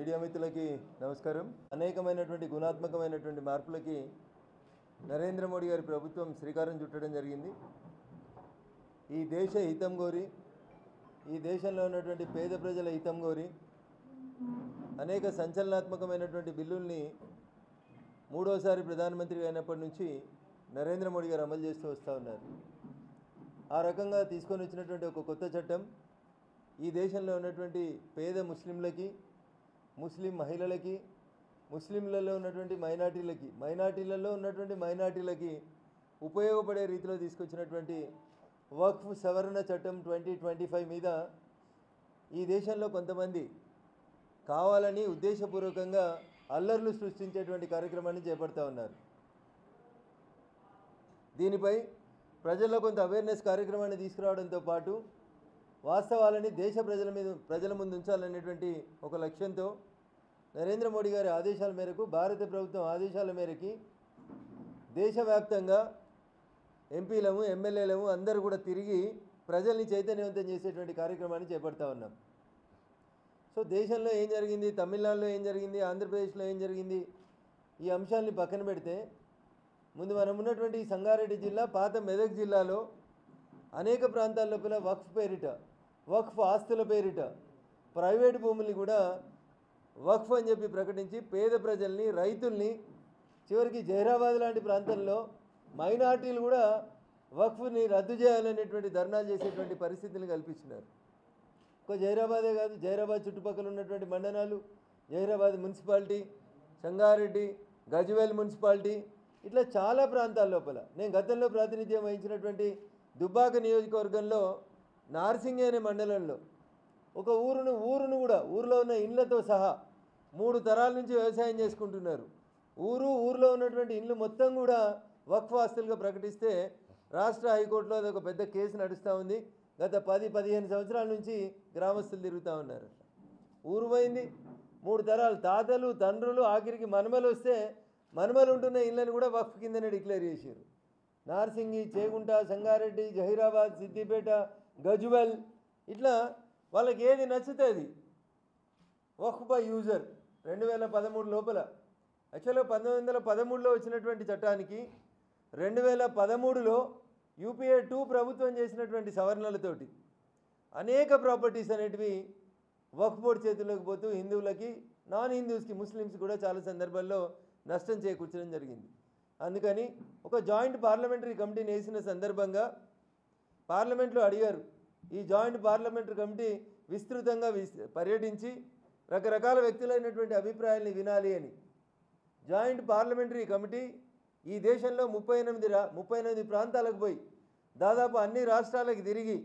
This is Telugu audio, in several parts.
మీడియా మిత్రులకి నమస్కారం. అనేకమైనటువంటి గుణాత్మకమైనటువంటి మార్పులకి నరేంద్ర మోడీ గారి ప్రభుత్వం శ్రీకారం చుట్టడం జరిగింది. ఈ దేశ హితం కోరి, ఈ దేశంలో ఉన్నటువంటి పేద ప్రజల హితం కోరి అనేక సంచలనాత్మకమైనటువంటి బిల్లుల్ని మూడోసారి ప్రధానమంత్రి అయినప్పటి నుంచి నరేంద్ర మోడీ గారు అమలు చేస్తూ వస్తూ ఉన్నారు. ఆ రకంగా తీసుకొని వచ్చినటువంటి ఒక కొత్త చట్టం ఈ దేశంలో ఉన్నటువంటి పేద ముస్లింలకి, ముస్లిం మహిళలకి, ముస్లింలలో ఉన్నటువంటి మైనార్టీలలో ఉన్నటువంటి మైనార్టీలకి ఉపయోగపడే రీతిలో తీసుకొచ్చినటువంటి వక్ఫ్ సవరణ చట్టం 2025 మీద ఈ దేశంలో కొంతమంది కావాలని ఉద్దేశపూర్వకంగా అల్లర్లు సృష్టించేటువంటి కార్యక్రమాన్ని చేపడతా ఉన్నారు. దీనిపై ప్రజల్లో కొంత అవేర్నెస్ కార్యక్రమాన్ని తీసుకురావడంతో పాటు వాస్తవాలని ప్రజల ముందు ఉంచాలనేటువంటి ఒక లక్ష్యంతో నరేంద్ర మోడీ గారి ఆదేశాల మేరకు, భారత ప్రభుత్వం ఆదేశాల మేరకి దేశవ్యాప్తంగా ఎంపీలము, ఎమ్మెల్యేలము అందరూ కూడా తిరిగి ప్రజల్ని చైతన్యవంతం చేసేటువంటి కార్యక్రమాన్ని చేపడతా ఉన్నాం. సో దేశంలో ఏం జరిగింది, తమిళనాడులో ఏం జరిగింది, ఆంధ్రప్రదేశ్లో ఏం జరిగింది, ఈ అంశాలని పక్కన పెడితే ముందు మనం ఉన్నటువంటి సంగారెడ్డి జిల్లా, పాత మెదక్ జిల్లాలో అనేక ప్రాంతాల లోపల వక్ఫ్ పేరిట, వక్ఫ్ ఆస్తుల పేరిట ప్రైవేటు భూముల్ని కూడా వక్ఫ్ అని చెప్పి ప్రకటించి పేద ప్రజల్ని, రైతుల్ని, చివరికి జహీరాబాద్ లాంటి ప్రాంతంలో మైనార్టీలు కూడా వక్ఫ్ని రద్దు చేయాలనేటువంటి ధర్నాలు చేసేటువంటి పరిస్థితిని కల్పించినారు. ఒక జహీరాబాదే కాదు, జహీరాబాద్ చుట్టుపక్కల ఉన్నటువంటి మండలాలు, జహీరాబాద్ మున్సిపాలిటీ, సంగారెడ్డి, గజ్వేల్ మున్సిపాలిటీ, ఇట్లా చాలా ప్రాంతాల లోపల నేను గతంలో ప్రాతినిధ్యం వహించినటువంటి దుబ్బాక నియోజకవర్గంలో నార్సింగి అనే మండలంలో ఒక ఊరును కూడా ఊరిలో ఉన్న ఇళ్లతో సహా 3 తరాల నుంచి వ్యవసాయం చేసుకుంటున్నారు. ఊరిలో ఉన్నటువంటి ఇళ్ళు మొత్తం కూడా వక్ఫ్ ఆస్తులుగా ప్రకటిస్తే రాష్ట్ర హైకోర్టులో అదొక పెద్ద కేసు నడుస్తూ ఉంది. గత 10-15 సంవత్సరాల నుంచి గ్రామస్తులు తిరుగుతూ ఉన్నారు. ఊరు పోయింది, 3 తరాలు, తాతలు, తండ్రులు, ఆఖరికి మనమలు వస్తే మనమలు ఉంటున్న ఇళ్ళని కూడా వక్ఫ్ కిందనే డిక్లేర్ చేశారు. నార్సింగి, చేగుంట, సంగారెడ్డి, జహీరాబాద్, సిద్దిపేట, గజ్వెల్, ఇట్లా వాళ్ళకి ఏది నచ్చితే అది వక్ఫ్ బై యూజర్ 2013 లోపల. యాక్చువల్గా 1913లో వచ్చినటువంటి చట్టానికి 2013లో UPA 2 ప్రభుత్వం చేసినటువంటి సవరణలతోటి అనేక ప్రాపర్టీస్ అనేటివి వక్ఫ్ బోర్డు చేతుల్లోకి పోతూ హిందువులకి, నాన్ హిందూస్కి, ముస్లిమ్స్ కూడా చాలా సందర్భాల్లో నష్టం చేకూర్చడం జరిగింది. అందుకని ఒక జాయింట్ పార్లమెంటరీ కమిటీని వేసిన సందర్భంగా పార్లమెంట్లో అడిగారు. ఈ జాయింట్ పార్లమెంటరీ కమిటీ విస్తృతంగా పర్యటించి రకరకాల వ్యక్తులైనటువంటి అభిప్రాయాల్ని వినాలి అని. జాయింట్ పార్లమెంటరీ కమిటీ ఈ దేశంలో 38 ప్రాంతాలకు పోయి దాదాపు అన్ని రాష్ట్రాలకు తిరిగి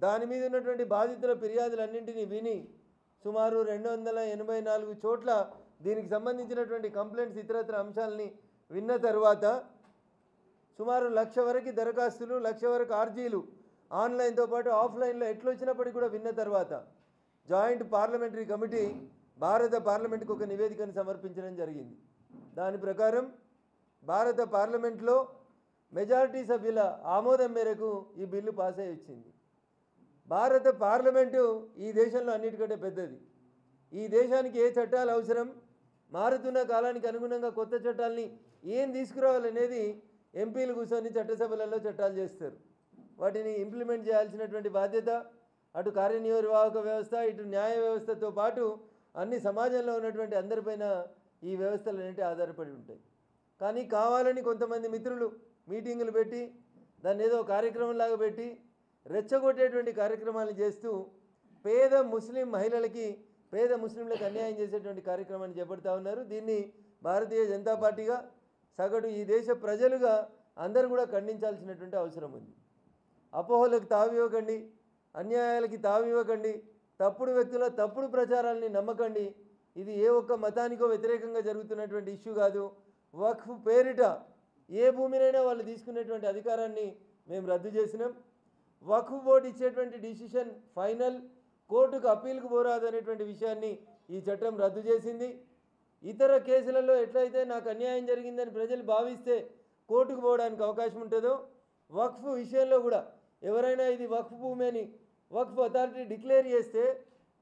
దాని మీద ఉన్నటువంటి బాధితుల ఫిర్యాదులన్నింటినీ విని సుమారు 284 చోట్ల దీనికి సంబంధించినటువంటి కంప్లైంట్స్, ఇతరత్ర అంశాలని విన్న తర్వాత సుమారు 1,00,000 వరకు దరఖాస్తులు, 1,00,000 వరకు ఆర్జీలు ఆన్లైన్తో పాటు ఆఫ్లైన్లో ఎట్లొచ్చినప్పటికీ కూడా విన్న తర్వాత జాయింట్ పార్లమెంటరీ కమిటీ భారత పార్లమెంట్కి ఒక నివేదికను సమర్పించడం జరిగింది. దాని ప్రకారం భారత పార్లమెంట్లో మెజారిటీ సభ్యుల ఆమోదం మేరకు ఈ బిల్లు పాస్ అయ్యి వచ్చింది. భారత పార్లమెంటు ఈ దేశంలో అన్నిటికంటే పెద్దది. ఈ దేశానికి ఏ చట్టాలు అవసరం, మారుతున్న కాలానికి అనుగుణంగా కొత్త చట్టాలని ఏం తీసుకురావాలనేది ఎంపీలు కూర్చొని చట్టసభలలో చట్టాలు చేస్తారు. వాటిని ఇంప్లిమెంట్ చేయాల్సినటువంటి బాధ్యత అటు కార్యనిర్వాహక వ్యవస్థ, ఇటు న్యాయ వ్యవస్థతో పాటు అన్ని సమాజంలో ఉన్నటువంటి అందరిపైన ఈ వ్యవస్థలు అనేవి ఆధారపడి ఉంటాయి. కానీ కావాలని కొంతమంది మిత్రులు మీటింగులు పెట్టి దాన్ని ఏదో కార్యక్రమంలాగా పెట్టి రెచ్చగొట్టేటువంటి కార్యక్రమాలు చేస్తూ పేద ముస్లిం మహిళలకి, పేద ముస్లింలకు అన్యాయం చేసేటువంటి కార్యక్రమాన్ని చేపడతా ఉన్నారు. దీన్ని భారతీయ జనతా పార్టీగా, సగటు ఈ దేశ ప్రజలుగా అందరూ కూడా ఖండించాల్సినటువంటి అవసరం ఉంది. అపోహలకు తావివ్వకండి, అన్యాయాలకి తావివ్వకండి, తప్పుడు వ్యక్తుల తప్పుడు ప్రచారాలని నమ్మకండి. ఇది ఏ ఒక్క మతానికో వ్యతిరేకంగా జరుగుతున్నటువంటి ఇష్యూ కాదు. వక్ఫ్ పేరిట ఏ భూమినైనా వాళ్ళు తీసుకునేటువంటి అధికారాన్ని మేము రద్దు చేసినాం. వక్ఫ్ బోర్డు ఇచ్చేటువంటి డిసిషన్ ఫైనల్, కోర్టుకు అప్పీల్కు పోరాదు అనేటువంటి విషయాన్ని ఈ చట్టం రద్దు చేసింది. ఇతర కేసులలో ఎట్లయితే నాకు అన్యాయం జరిగిందని ప్రజలు భావిస్తే కోర్టుకు పోవడానికి అవకాశం ఉంటుందో, వక్ఫ్ విషయంలో కూడా ఎవరైనా ఇది వక్ఫ్ భూమి అని వక్ఫ్ అథారిటీ డిక్లేర్ చేస్తే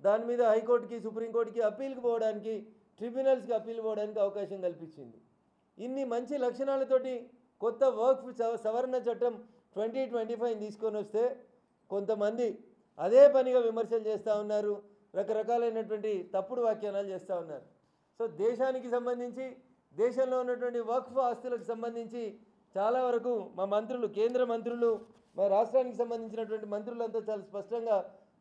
దాని మీద హైకోర్టుకి సుప్రీంకోర్టుకి అప్పీల్కి పోవడానికి ట్రిబ్యునల్స్కి అప్పీల్ పోవడానికి అవకాశం కల్పించింది. ఇన్ని మంచి లక్షణాలతోటి కొత్త వర్క్ సవరణ చట్టం 2025 తీసుకొని వస్తే కొంతమంది అదే పనిగా విమర్శలు చేస్తూ ఉన్నారు, రకరకాలైనటువంటి తప్పుడు వ్యాఖ్యానాలు చేస్తూ ఉన్నారు. సో దేశానికి సంబంధించి దేశంలో ఉన్నటువంటి వక్ఫ్ ఆస్తులకు సంబంధించి చాలా వరకు మా మంత్రులు, కేంద్ర మంత్రులు, మా రాష్ట్రానికి సంబంధించినటువంటి మంత్రులంతా చాలా స్పష్టంగా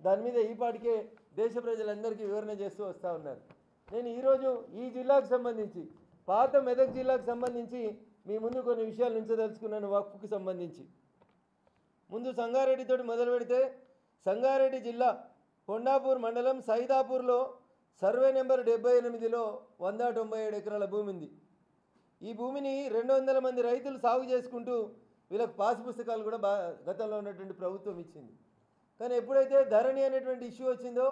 దాని మీద ఈపాటికే దేశ ప్రజలందరికీ వివరణ చేస్తూ వస్తూ ఉన్నారు. నేను ఈరోజు ఈ జిల్లాకు సంబంధించి, పాత మెదక్ జిల్లాకు సంబంధించి మీ ముందు కొన్ని విషయాలు ఉంచదలుచుకున్నాను. వక్ఫ్కి సంబంధించి ముందు సంగారెడ్డితో మొదలు పెడితే, సంగారెడ్డి జిల్లా కొండాపూర్ మండలం సైదాపూర్లో సర్వే నెంబర్ 78లో 197 ఎకరాల భూమి ఉంది. ఈ భూమిని 200 మంది రైతులు సాగు చేసుకుంటూ వీళ్ళకి పాస్ పుస్తకాలు కూడా గతంలో ఉన్నటువంటి ప్రభుత్వం ఇచ్చింది. కానీ ఎప్పుడైతే ధరణి అనేటువంటి ఇష్యూ వచ్చిందో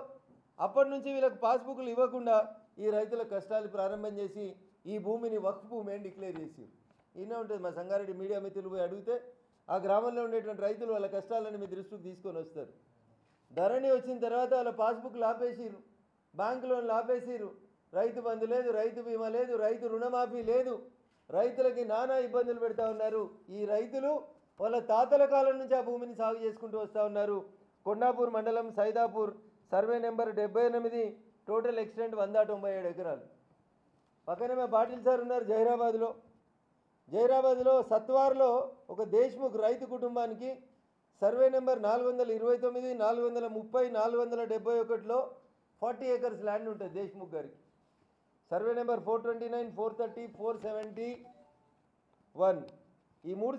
అప్పటి నుంచి వీళ్ళకి పాస్బుక్లు ఇవ్వకుండా ఈ రైతుల కష్టాలు ప్రారంభం చేసి ఈ భూమిని వక్ఫ్ భూమి అని డిక్లేర్ చేసి ఈయన ఉంటుంది. మా సంగారెడ్డి మీడియా మిత్రులు పోయి అడిగితే ఆ గ్రామంలో ఉండేటువంటి రైతులు వాళ్ళ కష్టాలను మీ దృష్టికి తీసుకొని వస్తారు. ధరణి వచ్చిన తర్వాత వాళ్ళ పాస్బుక్లు ఆపేసిరు, బ్యాంకు లోన్లు ఆపేసిరు, రైతు బంధు లేదు, రైతు బీమా లేదు, రైతు రుణమాఫీ లేదు, రైతులకి నానా ఇబ్బందులు పెడతా ఉన్నారు. ఈ రైతులు వాళ్ళ తాతల కాలం నుంచి ఆ భూమిని సాగు చేసుకుంటూ వస్తూ ఉన్నారు. కొండాపూర్ మండలం Saidapur survey number 78, total extent 197 ఎకరాలు. పక్కనే మా పాటిల్ సార్ ఉన్నారు జైరాబాద్లో సత్వార్లో ఒక దేశ్ముఖ్ రైతు కుటుంబానికి సర్వే నెంబర్ 429, 430, 471లో 40 acres ల్యాండ్ ఉంటుంది దేశ్ముఖ్ గారికి. సర్వే నెంబర్ 429, 430, 471 ఈ 3